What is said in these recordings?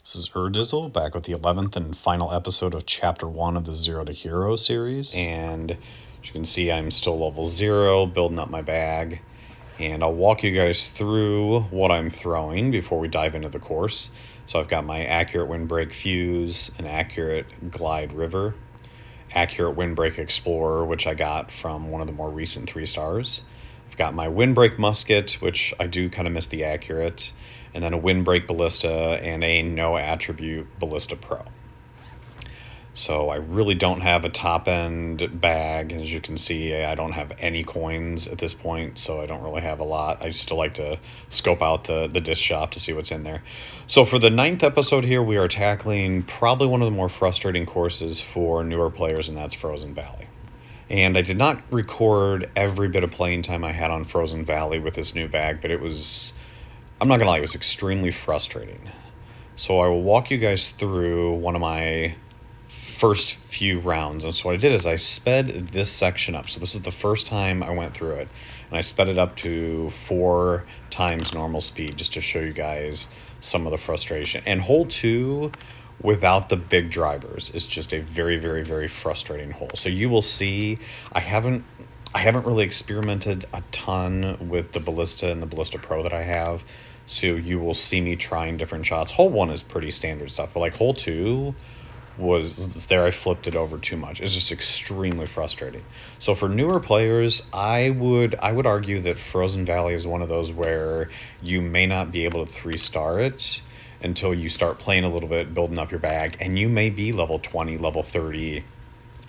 This is Urdizzle, back with the 11th and final episode of Chapter 1 of the Zero to Hero series. And as you can see, I'm still level 0, building up my bag. And I'll walk you guys through what I'm throwing before we dive into the course. So I've got my Accurate Windbreak Fuse, an Accurate Glide River, Accurate Windbreak Explorer, which I got from one of the more recent 3 stars. I've got my Windbreak Musket, which I do kind of miss the Accurate, and then a Windbreak Ballista and a no attribute Ballista Pro. So I really don't have a top end bag. As you can see, I don't have any coins at this point, so I don't really have a lot. I still like to scope out the disc shop to see what's in there. So for the 9th episode here, we are tackling probably one of the more frustrating courses for newer players, and that's Frozen Valley. And I did not record every bit of playing time I had on Frozen Valley with this new bag, but it was, I'm not gonna lie, it was extremely frustrating. So I will walk you guys through one of my first few rounds. And so what I did is I sped this section up. So this is the first time I went through it, and I sped it up to 4 times normal speed just to show you guys some of the frustration. And hole 2 without the big drivers is just a very, very, very frustrating hole. So you will see I haven't really experimented a ton with the Ballista and the Ballista Pro that I have. So you will see me trying different shots. Hole 1 is pretty standard stuff, but like hole 2 was there, I flipped it over too much. It's just extremely frustrating. So for newer players, I would argue that Frozen Valley is one of those where you may not be able to 3-star it until you start playing a little bit, building up your bag, and you may be level 20, level 30.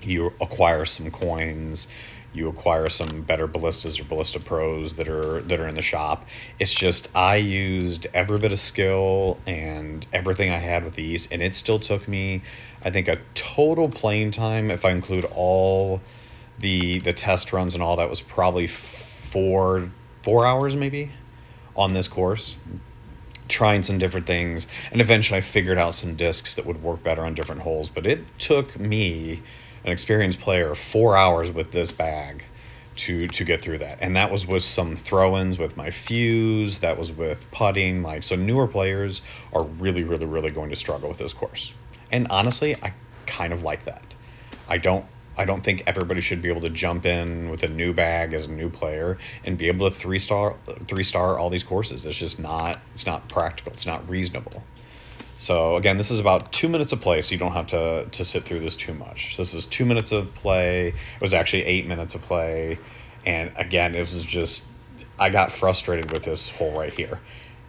You acquire some coins, you acquire some better ballistas or ballista pros that are in the shop. It's just I used every bit of skill and everything I had with these, and it still took me, I think, a total playing time, if I include all the test runs and all that, was probably 4 hours maybe on this course, trying some different things, and eventually I figured out some discs that would work better on different holes. But it took me, an experienced player, 4 hours with this bag to get through that. And that was with some throw-ins with my fuse, that was with putting. So newer players are really, really, really going to struggle with this course. And honestly, I kind of like that. I don't think everybody should be able to jump in with a new bag as a new player and be able to 3-star all these courses. It's not practical. It's not reasonable. So again, this is about 2 minutes of play, so you don't have to sit through this too much. So this is 2 minutes of play. It was actually 8 minutes of play. And again, it was just, I got frustrated with this hole right here.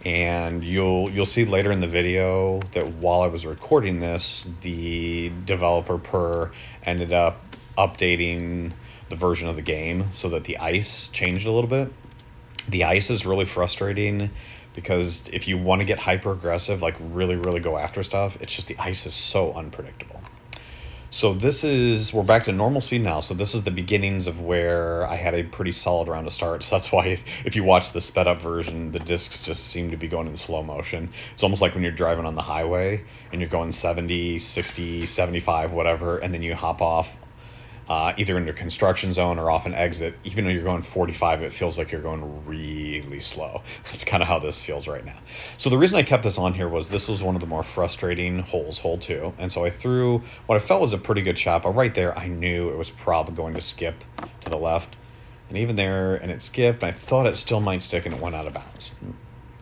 And you'll see later in the video that while I was recording this, the developer ended up updating the version of the game so that the ice changed a little bit. The ice is really frustrating because if you want to get hyper aggressive, like really, really go after stuff, it's just the ice is so unpredictable. So we're back to normal speed now. So this is the beginnings of where I had a pretty solid round to start. So that's why if you watch the sped up version, the discs just seem to be going in slow motion. It's almost like when you're driving on the highway and you're going 70, 60, 75, whatever, and then you hop off either into a construction zone or off an exit. Even though you're going 45, it feels like you're going really slow. That's kind of how this feels right now. So the reason I kept this on here was this was one of the more frustrating holes, hole 2. And so I threw what I felt was a pretty good shot, but right there I knew it was probably going to skip to the left. And even there, and it skipped, and I thought it still might stick, and it went out of bounds.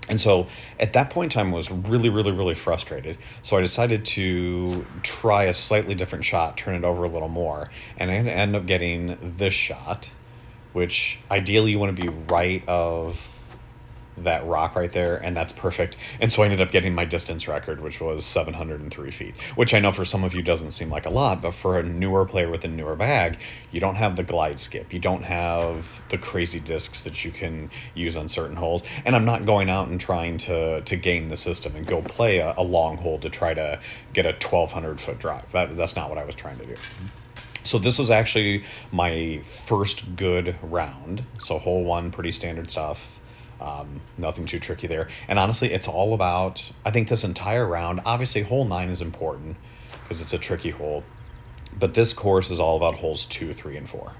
And so at that point in time, I was really, really, really frustrated. So I decided to try a slightly different shot, turn it over a little more. And I ended up getting this shot, which ideally you want to be right of that rock right there, and that's perfect. And so I ended up getting my distance record, which was 703 feet, which I know for some of you doesn't seem like a lot, but for a newer player with a newer bag, you don't have the glide skip, you don't have the crazy discs that you can use on certain holes. And I'm not going out and trying to game the system and go play a long hole to try to get a 1,200 foot drive. That's not what I was trying to do. So this was actually my first good round. So hole 1, pretty standard stuff. Nothing too tricky there. And honestly, it's all about, I think this entire round, obviously hole 9 is important because it's a tricky hole, but this course is all about holes 2, 3, and 4.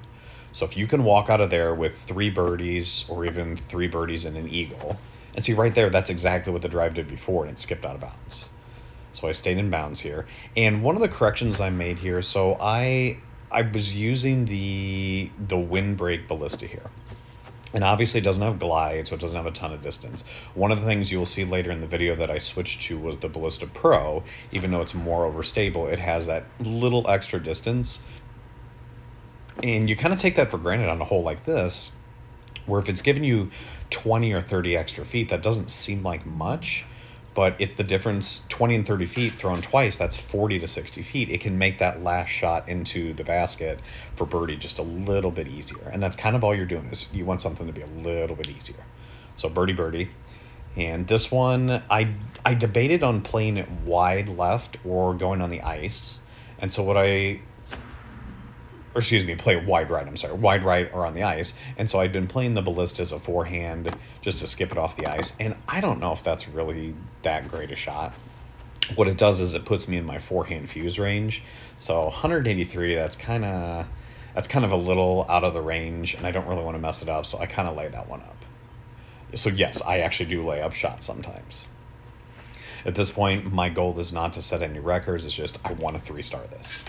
So if you can walk out of there with 3 birdies or even 3 birdies and an eagle, and see right there, that's exactly what the drive did before, and it skipped out of bounds. So I stayed in bounds here. And one of the corrections I made here, so I was using the windbreak ballista here. And obviously it doesn't have glide, so it doesn't have a ton of distance. One of the things you'll see later in the video that I switched to was the Ballista Pro. Even though it's more overstable, it has that little extra distance. And you kind of take that for granted on a hole like this, where if it's giving you 20 or 30 extra feet, that doesn't seem like much. But it's the difference, 20 and 30 feet thrown twice, that's 40 to 60 feet. It can make that last shot into the basket for birdie just a little bit easier. And that's kind of all you're doing, is you want something to be a little bit easier. So birdie. And this one, I debated on playing it wide left or going on the ice. And so play wide right, wide right or on the ice. And so I'd been playing the ballista as a forehand just to skip it off the ice. And I don't know if that's really that great a shot. What it does is it puts me in my forehand fuse range. So 183, that's kind of a little out of the range, and I don't really want to mess it up, so I kind of lay that one up. So yes, I actually do lay up shots sometimes. At this point, my goal is not to set any records, it's just I want to 3-star this,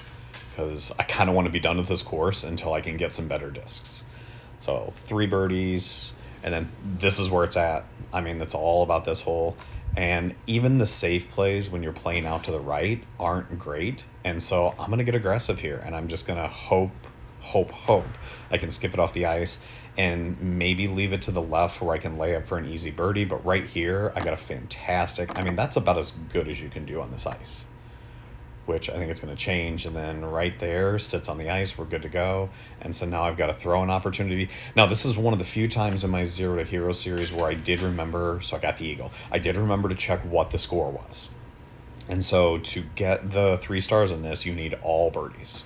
because I kind of want to be done with this course until I can get some better discs. So 3 birdies, and then this is where it's at. I mean, that's all about this hole. And even the safe plays when you're playing out to the right aren't great. And so I'm going to get aggressive here, and I'm just going to hope I can skip it off the ice and maybe leave it to the left where I can lay up for an easy birdie. But right here, I got a fantastic, I mean, that's about as good as you can do on this ice, which I think it's going to change. And then right there sits on the ice. We're good to go. And so now I've got a throw-in opportunity. Now, this is one of the few times in my 0 to Hero series where I did remember, so I got the eagle. I did remember to check what the score was. And so to get the 3 stars on this, you need all birdies.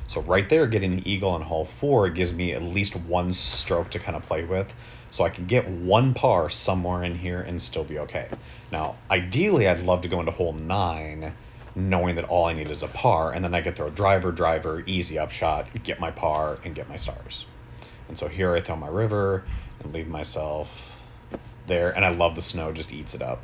So right there, getting the eagle on hole 4, it gives me at least 1 stroke to kind of play with. So I can get 1 par somewhere in here and still be okay. Now, ideally, I'd love to go into hole 9, knowing that all I need is a par, and then I could throw driver, easy upshot, get my par, and get my stars. And so here I throw my river and leave myself there, and I love the snow, just eats it up.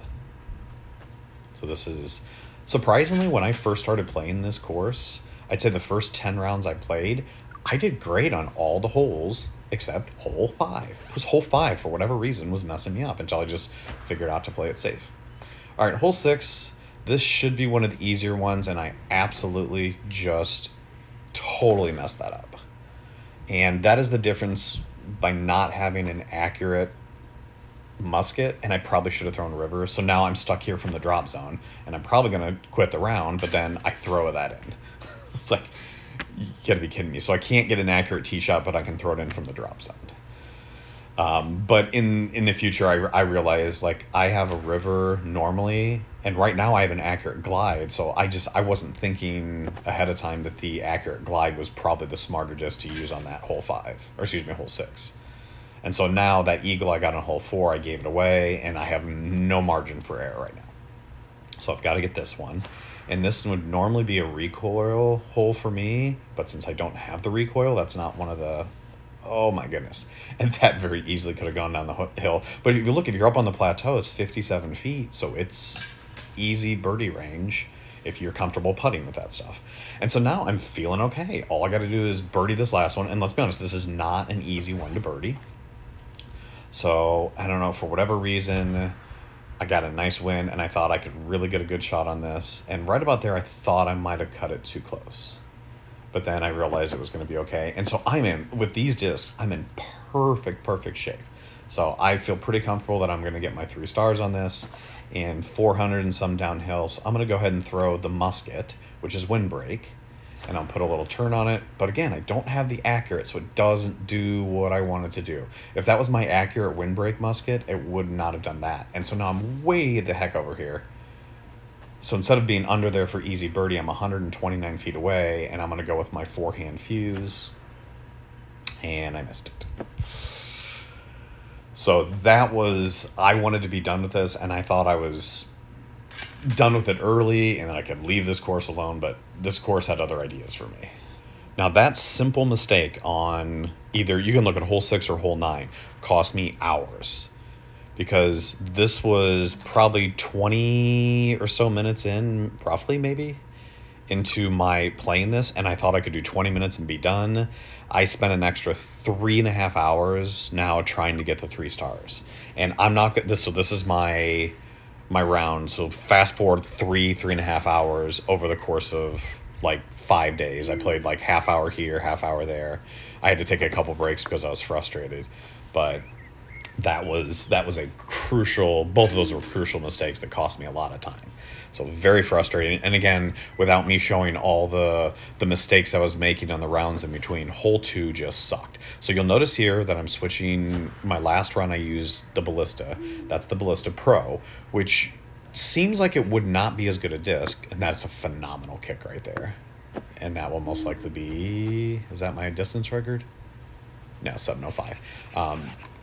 So this is, surprisingly, when I first started playing this course, I'd say the first 10 rounds I played, I did great on all the holes except hole 5. Because hole 5, for whatever reason, was messing me up until I just figured out to play it safe. All right, hole 6. This should be one of the easier ones, and I absolutely just totally messed that up. And that is the difference by not having an accurate musket, and I probably should have thrown river. So now I'm stuck here from the drop zone, and I'm probably going to quit the round, but then I throw that in. It's like, you gotta be kidding me. So I can't get an accurate tee shot, but I can throw it in from the drop zone. But in the future, I realize, like, I have a river normally, and right now I have an accurate glide, so I wasn't thinking ahead of time that the accurate glide was probably the smarter disc to use on that hole 6. And so now that eagle I got on hole 4, I gave it away, and I have no margin for error right now. So I've got to get this one. And this would normally be a recoil hole for me, but since I don't have the recoil, that's not one of the... Oh my goodness. And that very easily could have gone down the hill. But if you're up on the plateau, it's 57 feet, so it's easy birdie range if you're comfortable putting with that stuff. And so now I'm feeling okay. All I got to do is birdie this last one, and let's be honest, this is not an easy one to birdie. So, I don't know, for whatever reason, I got a nice win, and I thought I could really get a good shot on this. And right about there, I thought I might have cut it too close. But then I realized it was going to be okay. And so with these discs, I'm in perfect shape. So I feel pretty comfortable that I'm going to get my 3 stars on this and 400 and some downhill. So I'm going to go ahead and throw the musket, which is windbreak, and I'll put a little turn on it. But again, I don't have the accurate, so it doesn't do what I want it to do. If that was my accurate windbreak musket, it would not have done that. And so now I'm way the heck over here. So instead of being under there for easy birdie, I'm 129 feet away, and I'm going to go with my forehand fuse. And I missed it. So that was, I wanted to be done with this, and I thought I was done with it early, and then I could leave this course alone, but this course had other ideas for me. Now that simple mistake on either, you can look at hole 6 or hole 9, cost me hours. because this was probably 20 or so minutes in, roughly maybe, into my playing this, and I thought I could do 20 minutes and be done. I spent an extra 3.5 hours now trying to get the 3 stars. And I'm not this, so this is my round. So fast forward 3.5 hours over the course of like 5 days. I played like half hour here, half hour there. I had to take a couple breaks because I was frustrated, but that was a crucial, both of those were crucial mistakes that cost me a lot of time. So very frustrating. And again, without me showing all the mistakes I was making on the rounds in between, hole 2 just sucked. So you'll notice here that I'm switching. My last run I used the Ballista. That's the Ballista Pro, which seems like it would not be as good a disc, and that's a phenomenal kick right there. And that will most likely be, is that my distance record? No, 705.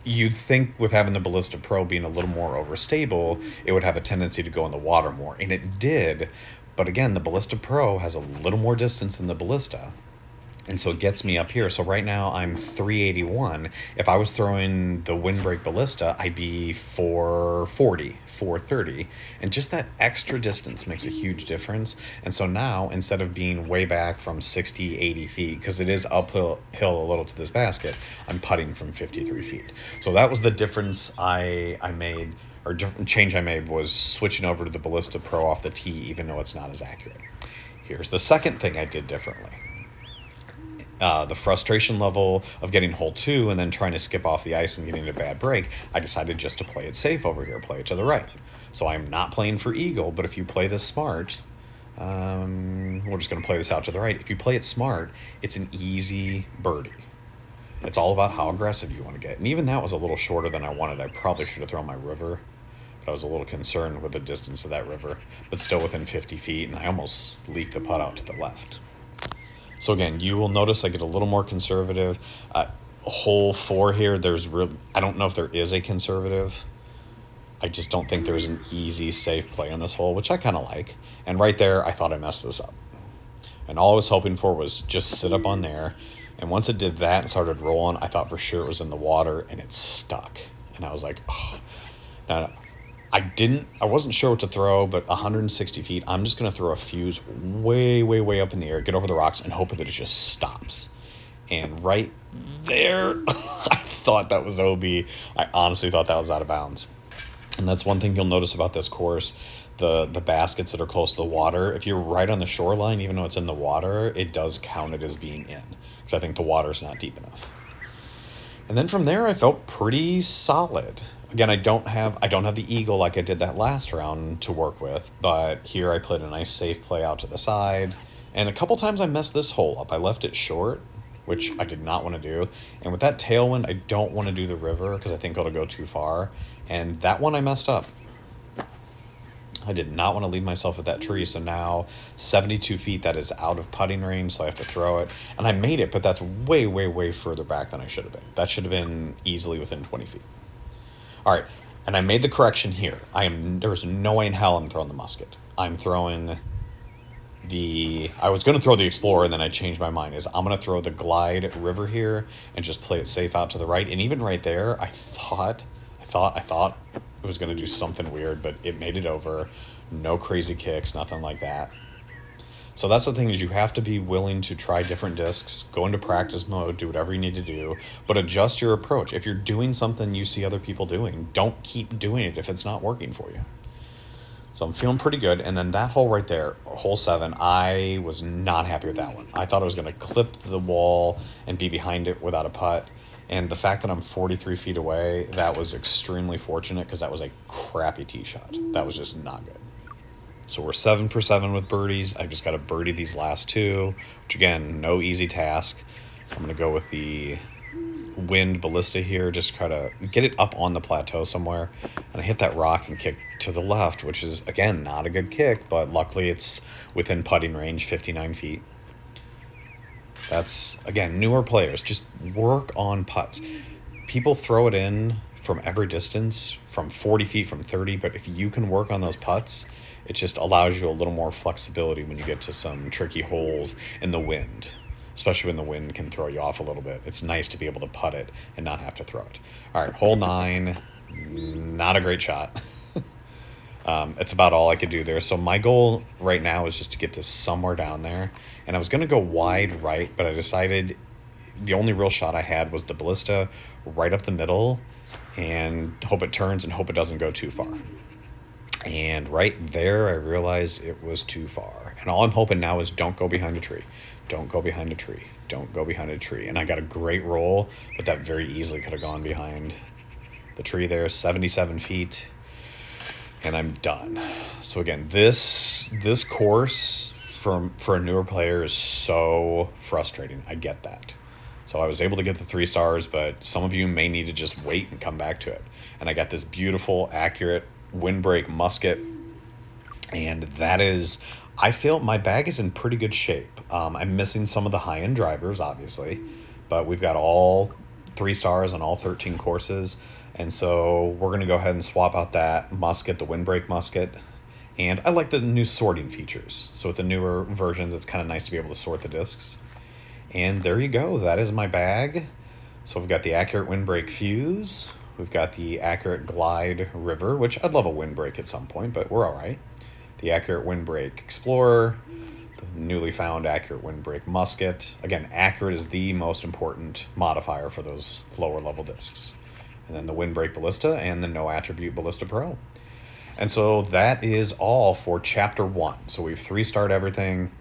You'd think with having the Ballista Pro being a little more overstable, it would have a tendency to go in the water more, and it did. But again, the Ballista Pro has a little more distance than the Ballista, and so it gets me up here. So right now I'm 381. If I was throwing the Windbreak Ballista, I'd be 440, 430. And just that extra distance makes a huge difference. And so now, instead of being way back from 60, 80 feet, because it is uphill a little to this basket, I'm putting from 53 feet. So that was the difference I made, or different change I made, was switching over to the Ballista Pro off the tee, even though it's not as accurate. Here's the second thing I did differently. The frustration level of getting hole 2 and then trying to skip off the ice and getting a bad break, I decided just to play it safe over here, play it to the right. So I'm not playing for eagle, but if you play this smart, we're just going to play this out to the right. If you play it smart, it's an easy birdie. It's all about how aggressive you want to get. And even that was a little shorter than I wanted. I probably should have thrown my river, but I was a little concerned with the distance of that river, but still within 50 feet, and I almost leaked the putt out to the left. So again, you will notice I get a little more conservative. Hole 4 here, I don't know if there is a conservative. I just don't think there's an easy, safe play on this hole, which I kind of like. And right there, I thought I messed this up. And all I was hoping for was just sit up on there. And once it did that and started rolling, I thought for sure it was in the water, and it stuck. And I was like, oh. Now, I wasn't sure what to throw, but 160 feet, I'm just going to throw a fuse way, way, way up in the air, get over the rocks, and hope that it just stops. And right there, I thought that was OB. I honestly thought that was out of bounds. And that's one thing you'll notice about this course, the baskets that are close to the water. If you're right on the shoreline, even though it's in the water, it does count it as being in, because I think the water's not deep enough. And then from there, I felt pretty solid. Again, I don't have the eagle like I did that last round to work with, but here I played a nice safe play out to the side. And a couple times I messed this hole up. I left it short, which I did not want to do. And with that tailwind, I don't want to do the river because I think it'll go too far. And that one I messed up. I did not want to leave myself at that tree, so now 72 feet, that is out of putting range, so I have to throw it. And I made it, but that's way, way, way further back than I should have been. That should have been easily within 20 feet. All right, and I made the correction here. There's no way in hell I'm throwing the musket. I'm throwing I was going to throw the Explorer, and then I changed my mind. I'm going to throw the Glide River here and just play it safe out to the right. And even right there, I thought it was going to do something weird, but it made it over. No crazy kicks, nothing like that. So that's the thing, is you have to be willing to try different discs, go into practice mode, do whatever you need to do, but adjust your approach. If you're doing something you see other people doing, don't keep doing it if it's not working for you. So I'm feeling pretty good. And then that hole right there, hole 7, I was not happy with that one. I thought I was going to clip the wall and be behind it without a putt. And the fact that I'm 43 feet away, that was extremely fortunate because that was a crappy tee shot. That was just not good. So we're 7 for 7 with birdies. I've just got to birdie these last 2, which again, no easy task. I'm going to go with the Wind Ballista here, just try to get it up on the plateau somewhere. And I hit that rock and kick to the left, which is, again, not a good kick, but luckily it's within putting range, 59 feet. That's, again, newer players. Just work on putts. People throw it in from every distance, from 40 feet, from 30, but if you can work on those putts, it just allows you a little more flexibility when you get to some tricky holes in the wind, especially when the wind can throw you off a little bit. It's nice to be able to putt it and not have to throw it. All right, hole 9. Not a great shot. It's about all I could do there. So my goal right now is just to get this somewhere down there. And I was going to go wide right, but I decided the only real shot I had was the ballista right up the middle and hope it turns and hope it doesn't go too far. And right there, I realized it was too far. And all I'm hoping now is don't go behind a tree. Don't go behind a tree. Don't go behind a tree. And I got a great roll, but that very easily could have gone behind the tree there, 77 feet. And I'm done. So again, this course for a newer player is so frustrating. I get that. So I was able to get the 3 stars, but some of you may need to just wait and come back to it. And I got this beautiful, accurate windbreak musket, and that is, I feel my bag is in pretty good shape. I'm missing some of the high-end drivers, obviously, but we've got all 3 stars on all 13 courses. And so we're going to go ahead and swap out that musket, the windbreak musket. And I like the new sorting features. So with the newer versions, it's kind of nice to be able to sort the discs. And there you go. That is my bag. So we've got the accurate windbreak fuse. We've got the accurate glide river, which I'd love a windbreak at some point, but we're all right. The accurate windbreak explorer. The newly found accurate windbreak musket. Again, accurate is the most important modifier for those lower level discs. And then the windbreak ballista and the no attribute ballista pro. And so that is all for chapter 1. So we've 3-starred everything.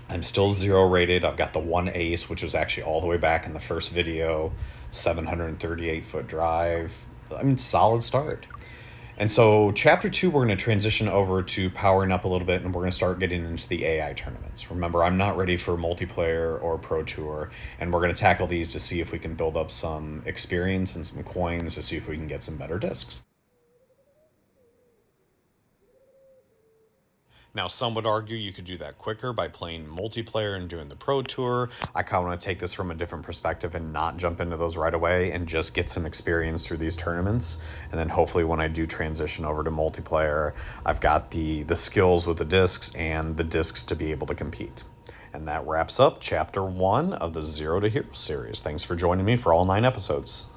I'm still 0 rated. I've got the 1 ace, which was actually all the way back in the first video. 738 foot drive. I mean, solid start. And so chapter 2, we're going to transition over to powering up a little bit, and we're going to start getting into the AI tournaments. Remember, I'm not ready for multiplayer or pro tour, and we're going to tackle these to see if we can build up some experience and some coins to see if we can get some better discs. Now, some would argue you could do that quicker by playing multiplayer and doing the pro tour. I kind of want to take this from a different perspective and not jump into those right away and just get some experience through these tournaments. And then hopefully when I do transition over to multiplayer, I've got the skills with the discs and the discs to be able to compete. And that wraps up chapter 1 of the 0 to Hero series. Thanks for joining me for all 9 episodes.